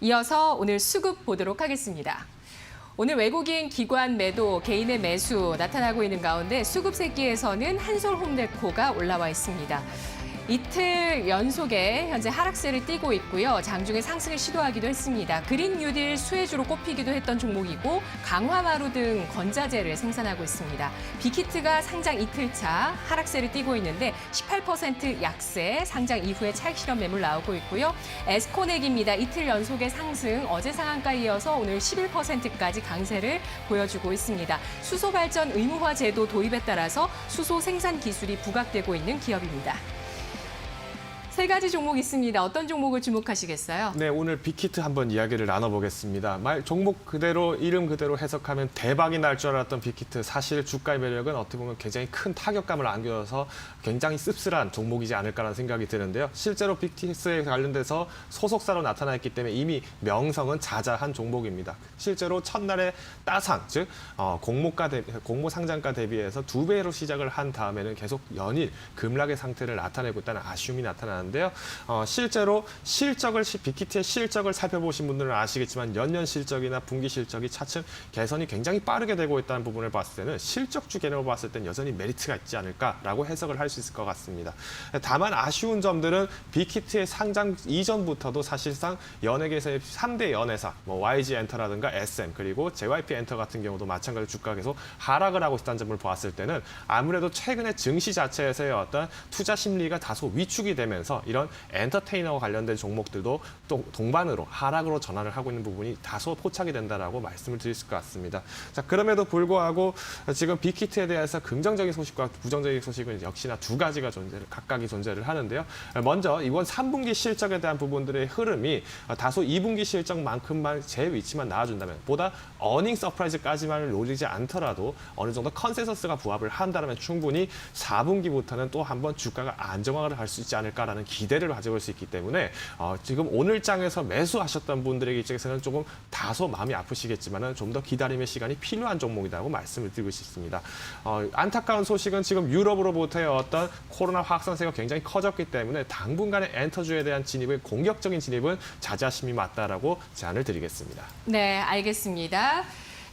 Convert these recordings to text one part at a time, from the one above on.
이어서 오늘 수급 보도록 하겠습니다. 오늘 외국인 기관 매도, 개인의 매수 나타나고 있는 가운데 수급 새끼에서는 한솔홈데코가 올라와 있습니다. 이틀 연속에 현재 하락세를 띠고 있고요. 장중에 상승을 시도하기도 했습니다. 그린 뉴딜 수혜주로 꼽히기도 했던 종목이고 강화마루 등 건자재를 생산하고 있습니다. 빅히트가 상장 이틀차 하락세를 띠고 있는데 18% 약세, 상장 이후에 차익 실현 매물 나오고 있고요. 에스코넥입니다. 이틀 연속의 상승, 어제 상한가 이어서 오늘 11%까지 강세를 보여주고 있습니다. 수소 발전 의무화 제도 도입에 따라서 수소 생산 기술이 부각되고 있는 기업입니다. 세 가지 종목 있습니다. 어떤 종목을 주목하시겠어요? 네, 오늘 빅히트 한번 이야기를 나눠보겠습니다. 종목 그대로, 이름 그대로 해석하면 대박이 날 줄 알았던 빅히트. 사실 주가의 매력은 어떻게 보면 굉장히 큰 타격감을 안겨서 굉장히 씁쓸한 종목이지 않을까라는 생각이 드는데요. 실제로 빅히트에 관련돼서 소속사로 나타나 있기 때문에 이미 명성은 자자한 종목입니다. 실제로 첫날에 따상, 즉 공모 상장가 대비해서 2배로 시작을 한 다음에는 계속 연일 급락의 상태를 나타내고 있다는 아쉬움이 나타나는데요. 실제로 빅히트의 실적을 살펴보신 분들은 아시겠지만 연년 실적이나 분기 실적이 차츰 개선이 굉장히 빠르게 되고 있다는 부분을 봤을 때는 실적주 개념으로 봤을 때는 여전히 메리트가 있지 않을까라고 해석을 할 수 있을 것 같습니다. 다만 아쉬운 점들은 빅히트의 상장 이전부터도 사실상 연예계에서의 3대 연예사, YG 엔터라든가 SM 그리고 JYP 엔터 같은 경우도 마찬가지로 주가가 계속 하락을 하고 있다는 점을 보았을 때는 아무래도 최근에 증시 자체에서의 어떤 투자 심리가 다소 위축이 되면서 이런 엔터테이너와 관련된 종목들도 또 동반으로 하락으로 전환을 하고 있는 부분이 다소 포착이 된다라고 말씀을 드릴 수 있을 것 같습니다. 자, 그럼에도 불구하고 지금 빅히트에 대해서 긍정적인 소식과 부정적인 소식은 역시나 두 가지가 각각이 존재를 하는데요. 먼저 이번 3분기 실적에 대한 부분들의 흐름이 다소 2분기 실적만큼만 제 위치만 나와준다면 보다 어닝 서프라이즈까지만을 노리지 않더라도 어느 정도 컨센서스가 부합을 한다면 충분히 4분기부터는 또 한번 주가가 안정화를 할 수 있지 않을까라는 기대를 가져볼 수 있기 때문에 지금 오늘 장에서 매수하셨던 분들에게 입장에서는 조금 다소 마음이 아프시겠지만 좀 더 기다림의 시간이 필요한 종목이라고 말씀을 드리고 싶습니다. 안타까운 소식은 지금 유럽으로부터의 어떤 코로나 확산세가 굉장히 커졌기 때문에 당분간의 엔터주에 대한 공격적인 진입은 자제하심이 맞다라고 제안을 드리겠습니다. 네, 알겠습니다.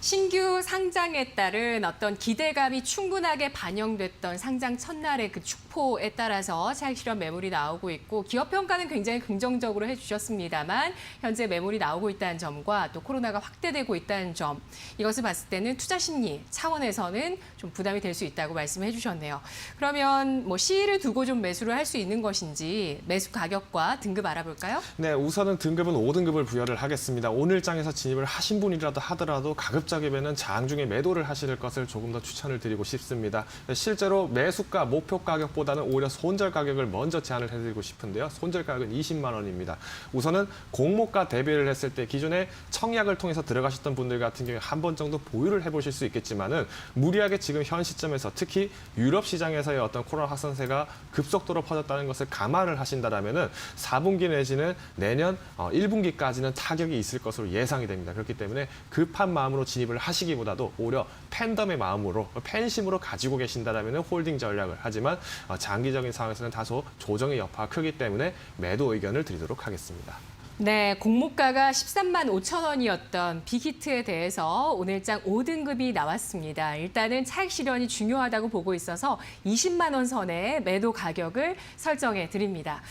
신규 상장에 따른 어떤 기대감이 충분하게 반영됐던 상장 첫날의 그 축포에 따라서 차익 실현 매물이 나오고 있고 기업 평가는 굉장히 긍정적으로 해주셨습니다만 현재 매물이 나오고 있다는 점과 또 코로나가 확대되고 있다는 점 이것을 봤을 때는 투자 심리 차원에서는 좀 부담이 될 수 있다고 말씀해 주셨네요. 그러면 시일을 두고 좀 매수를 할 수 있는 것인지 매수 가격과 등급 알아볼까요? 네, 우선은 등급은 5등급을 부여를 하겠습니다. 오늘 장에서 진입을 하신 분이라도 하더라도 가급적이면 장중에 매도를 하실 것을 조금 더 추천을 드리고 싶습니다. 실제로 매수가 목표 가격보다는 오히려 손절 가격을 먼저 제안을 해드리고 싶은데요. 손절 가격은 20만 원입니다. 우선은 공모가 대비를 했을 때 기존에 청약을 통해서 들어가셨던 분들 같은 경우에 한 번 정도 보유를 해보실 수 있겠지만은 무리하게 지금 현 시점에서 특히 유럽 시장에서의 어떤 코로나 확산세가 급속도로 퍼졌다는 것을 감안을 하신다라면은 4분기 내지는 내년 1분기까지는 타격이 있을 것으로 예상이 됩니다. 그렇기 때문에 급한 마음으로 진입을 하시기보다도 오히려 팬덤의 마음으로 팬심으로 가지고 계신다라면 홀딩 전략을 하지만 장기적인 상황에서는 다소 조정의 여파가 크기 때문에 매도 의견을 드리도록 하겠습니다. 네, 공모가가 13만 5천 원이었던 빅히트에 대해서 오늘장 5등급이 나왔습니다. 일단은 차익 실현이 중요하다고 보고 있어서 20만 원 선의 매도 가격을 설정해 드립니다.